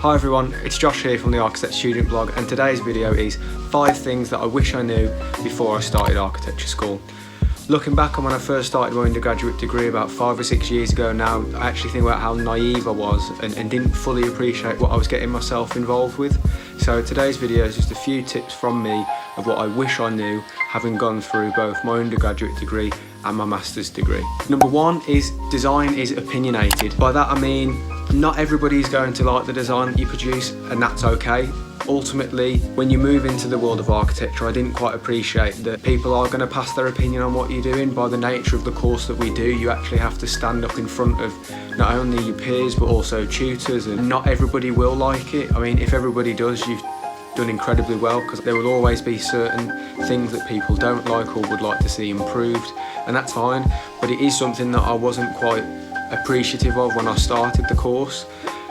Hi everyone, it's Josh here from the ArchitectureStudentBlog, and today's video is 5 things that I wish I knew before I started architecture school. Looking back on when I first started my undergraduate degree about 5 or 6 years ago now, I actually think about how naive I was and didn't fully appreciate what I was getting myself involved with. So today's video is just a few tips from me of what I wish I knew, having gone through both my undergraduate degree and my master's degree. Number 1 is design is opinionated. By that I mean not everybody's going to like the design that you produce, and that's okay. Ultimately, when you move into the world of architecture, I didn't quite appreciate that people are going to pass their opinion on what you're doing. By the nature of the course that we do, you actually have to stand up in front of not only your peers but also tutors, and not everybody will like it. I mean, if everybody does, you've done incredibly well, because there will always be certain things that people don't like or would like to see improved, and that's fine, but it is something that I wasn't quite appreciative of when I started the course.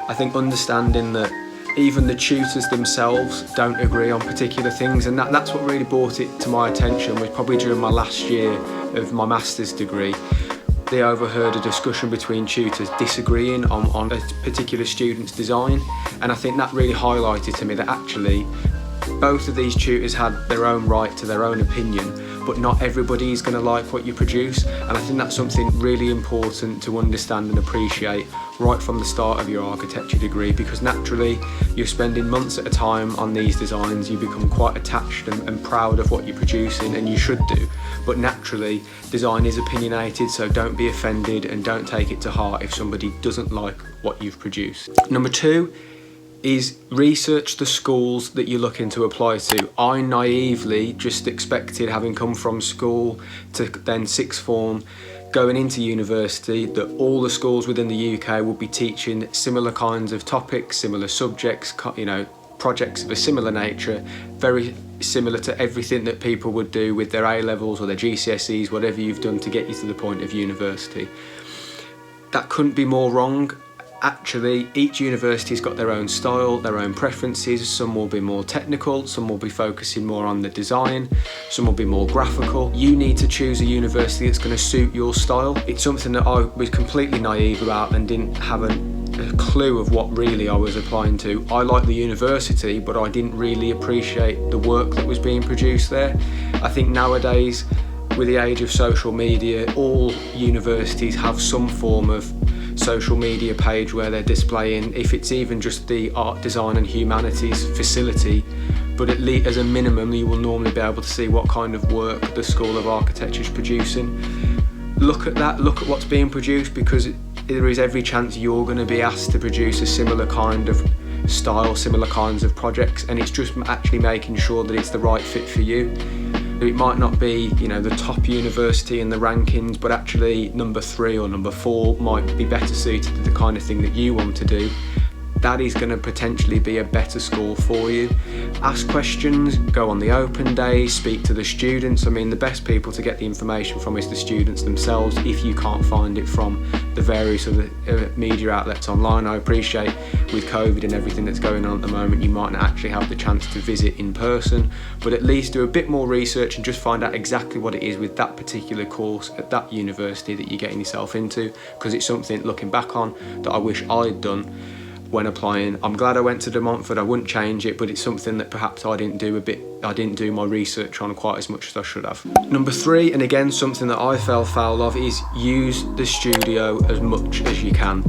I think understanding that even the tutors themselves don't agree on particular things, and that's what really brought it to my attention, was probably during my last year of my master's degree. They overheard a discussion between tutors disagreeing on a particular student's design, and I think that really highlighted to me that actually both of these tutors had their own right to their own opinion, but not everybody is going to like what you produce, and I think that's something really important to understand and appreciate right from the start of your architecture degree, because naturally you're spending months at a time on these designs, you become quite attached and proud of what you're producing, and you should do, but naturally design is opinionated, so don't be offended and don't take it to heart if somebody doesn't like what you've produced. Number 2 is research the schools that you're looking to apply to. I naively just expected, having come from school to then sixth form, going into university, that all the schools within the UK would be teaching similar kinds of topics, similar subjects, you know, projects of a similar nature, very similar to everything that people would do with their A-levels or their GCSEs, whatever you've done to get you to the point of university. That couldn't be more wrong. Actually, each university's got their own style, their own preferences. Some will be more technical, some will be focusing more on the design, some will be more graphical. You need to choose a university that's going to suit your style. It's something that I was completely naive about and didn't have a clue of what really I was applying to. I liked the university, but I didn't really appreciate the work that was being produced there. I think nowadays, with the age of social media, all universities have some form of social media page where they're displaying, if it's even just the art, design and humanities facility, but at least as a minimum you will normally be able to see what kind of work the School of Architecture is producing. Look at that, look at what's being produced, because there is every chance you're going to be asked to produce a similar kind of style, similar kinds of projects, and it's just actually making sure that it's the right fit for you. It might not be, you know, the top university in the rankings, but actually number 3 or number 4 might be better suited to the kind of thing that you want to do. That is going to potentially be a better school for you. Ask questions, go on the open days, speak to the students. I mean, the best people to get the information from is the students themselves, if you can't find it from the various other media outlets online. I appreciate with COVID and everything that's going on at the moment, you might not actually have the chance to visit in person, but at least do a bit more research and just find out exactly what it is with that particular course at that university that you're getting yourself into, because it's something, looking back on, that I wish I'd done when applying. I'm glad I went to De Montfort. I wouldn't change it, but it's something that perhaps I didn't do my research on quite as much as I should have. Number 3, and again something that I fell foul of, is use the studio as much as you can.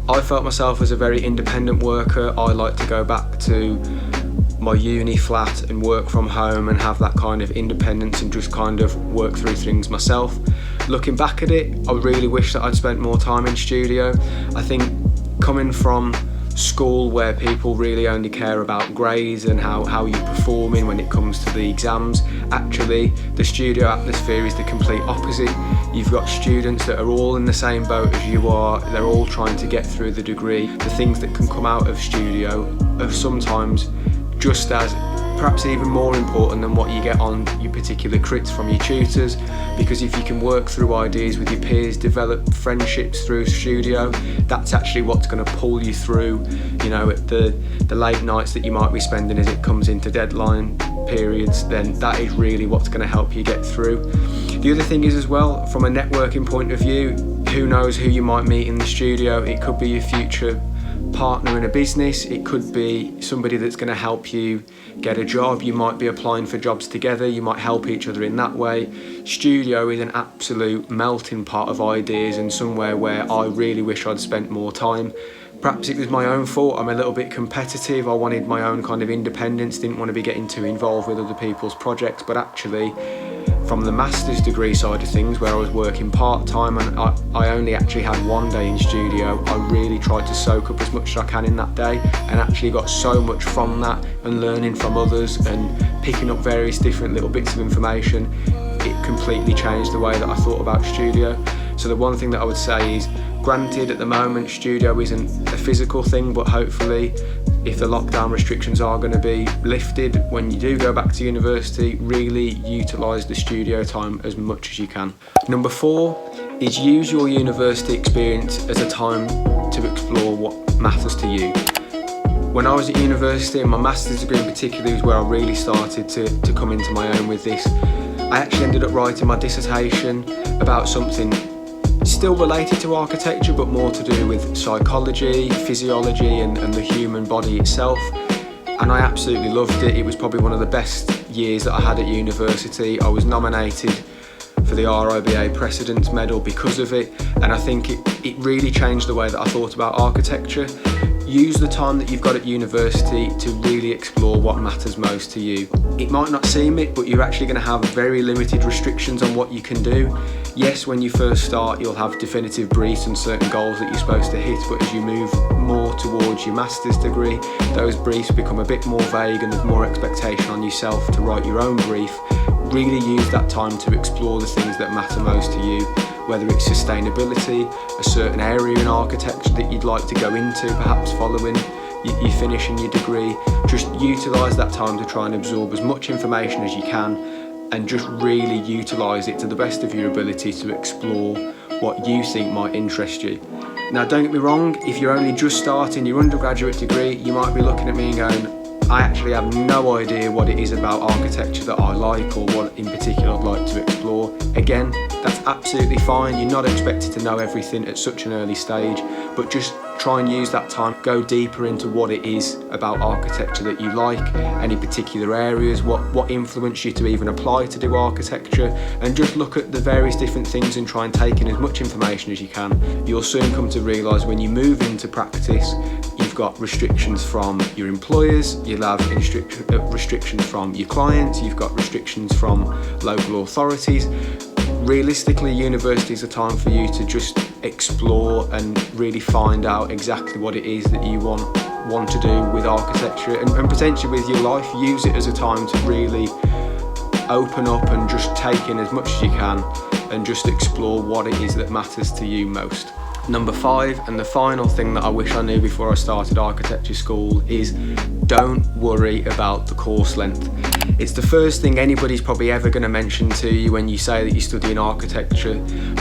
I felt myself as a very independent worker. I like to go back to my uni flat and work from home and have that kind of independence and just kind of work through things myself. Looking back at it, I really wish that I'd spent more time in studio. I think coming from school where people really only care about grades and how you're performing when it comes to the exams, actually the studio atmosphere is the complete opposite. You've got students that are all in the same boat as you are, they're all trying to get through the degree. The things that can come out of studio are sometimes just as, perhaps even more important than what you get on your particular crits from your tutors, because if you can work through ideas with your peers, develop friendships through studio, that's actually what's going to pull you through, you know, at the late nights that you might be spending as it comes into deadline periods. Then that is really what's going to help you get through. The other thing is as well, from a networking point of view, who knows who you might meet in the studio. It could be your future partner in a business, it could be somebody that's going to help you get a job. You might be applying for jobs together, you might help each other in that way. Studio is an absolute melting pot of ideas and somewhere where I really wish I'd spent more time. Perhaps it was my own fault, I'm a little bit competitive, I wanted my own kind of independence, didn't want to be getting too involved with other people's projects, but actually from the master's degree side of things, where I was working part-time and I only actually had one day in studio, I really tried to soak up as much as I can in that day, and actually got so much from that, and learning from others and picking up various different little bits of information. It completely changed the way that I thought about studio. So the one thing that I would say is, granted at the moment studio isn't a physical thing, but hopefully if the lockdown restrictions are going to be lifted, when you do go back to university, really utilise the studio time as much as you can. Number 4 is use your university experience as a time to explore what matters to you. When I was at university, and my master's degree in particular was where I really started to come into my own with this, I actually ended up writing my dissertation about something still related to architecture, but more to do with psychology, physiology and the human body itself. And I absolutely loved it. It was probably one of the best years that I had at university. I was nominated for the RIBA Precedence Medal because of it, and I think it really changed the way that I thought about architecture. Use the time that you've got at university to really explore what matters most to you. It might not seem it, but you're actually going to have very limited restrictions on what you can do. Yes, when you first start, you'll have definitive briefs and certain goals that you're supposed to hit, but as you move more towards your master's degree, those briefs become a bit more vague and there's more expectation on yourself to write your own brief. Really use that time to explore the things that matter most to you, whether it's sustainability, a certain area in architecture that you'd like to go into, perhaps following you finishing your degree. Just utilise that time to try and absorb as much information as you can, and just really utilise it to the best of your ability to explore what you think might interest you. Now, don't get me wrong, if you're only just starting your undergraduate degree, you might be looking at me and going, I actually have no idea what it is about architecture that I like, or what in particular I'd like to explore. Again, that's absolutely fine. You're not expected to know everything at such an early stage, but just try and use that time, go deeper into what it is about architecture that you like, any particular areas, what influenced you to even apply to do architecture, and just look at the various different things and try and take in as much information as you can. You'll soon come to realise when you move into practice, you've got restrictions from your employers, you'll have restrictions from your clients, you've got restrictions from local authorities. Realistically, university is a time for you to just explore and really find out exactly what it is that you want to do with architecture, and potentially with your life. Use it as a time to really open up and just take in as much as you can and just explore what it is that matters to you most. Number 5, and the final thing that I wish I knew before I started architecture school, is don't worry about the course length. It's the first thing anybody's probably ever going to mention to you when you say that you're studying architecture.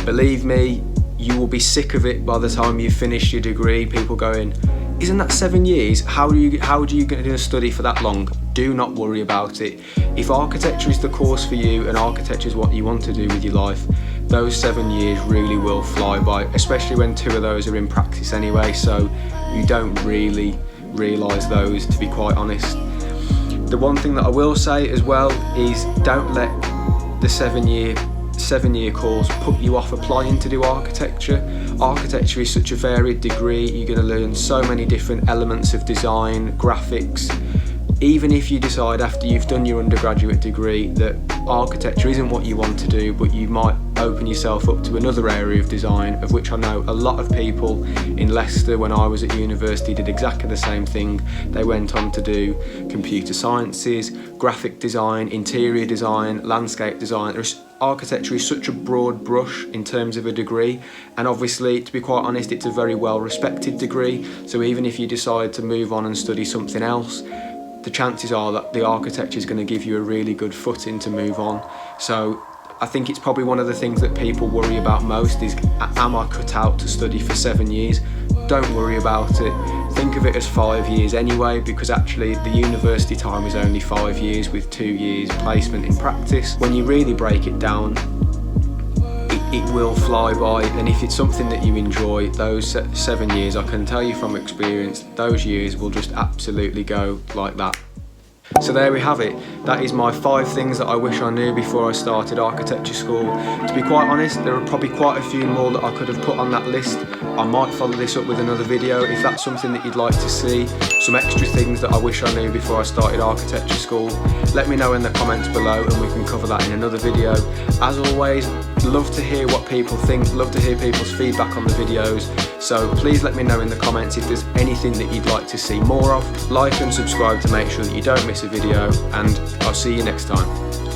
Believe me, you will be sick of it by the time you finish your degree. People going, isn't that 7 years? How are you going to study for that long? Do not worry about it. If architecture is the course for you and architecture is what you want to do with your life, those 7 years really will fly by, especially when 2 of those are in practice anyway, so you don't really realise those, to be quite honest. The one thing that I will say as well is don't let the 7-year course put you off applying to do architecture. Architecture is such a varied degree. You're going to learn so many different elements of design, graphics. Even if you decide after you've done your undergraduate degree that architecture isn't what you want to do, but you might open yourself up to another area of design, of which I know a lot of people in Leicester when I was at university did exactly the same thing. They went on to do computer sciences, graphic design, interior design, landscape design. Architecture is such a broad brush in terms of a degree, and obviously, to be quite honest, it's a very well respected degree, so even if you decide to move on and study something else, the chances are that the architecture is going to give you a really good footing to move on. So I think it's probably one of the things that people worry about most is, am I cut out to study for 7 years? Don't worry about it. Think of it as 5 years anyway, because actually the university time is only 5 years with 2 years placement in practice. When you really break it down, it will fly by, and if it's something that you enjoy, those 7 years, I can tell you from experience, those years will just absolutely go like that. So there we have it. That is my 5 things that I wish I knew before I started architecture school. To be quite honest, there are probably quite a few more that I could have put on that list. I might follow this up with another video if that's something that you'd like to see. Some extra things that I wish I knew before I started architecture school. Let me know in the comments below and we can cover that in another video. As always, love to hear what people think, love to hear people's feedback on the videos. So please let me know in the comments if there's anything that you'd like to see more of. Like and subscribe to make sure that you don't miss a video, and I'll see you next time.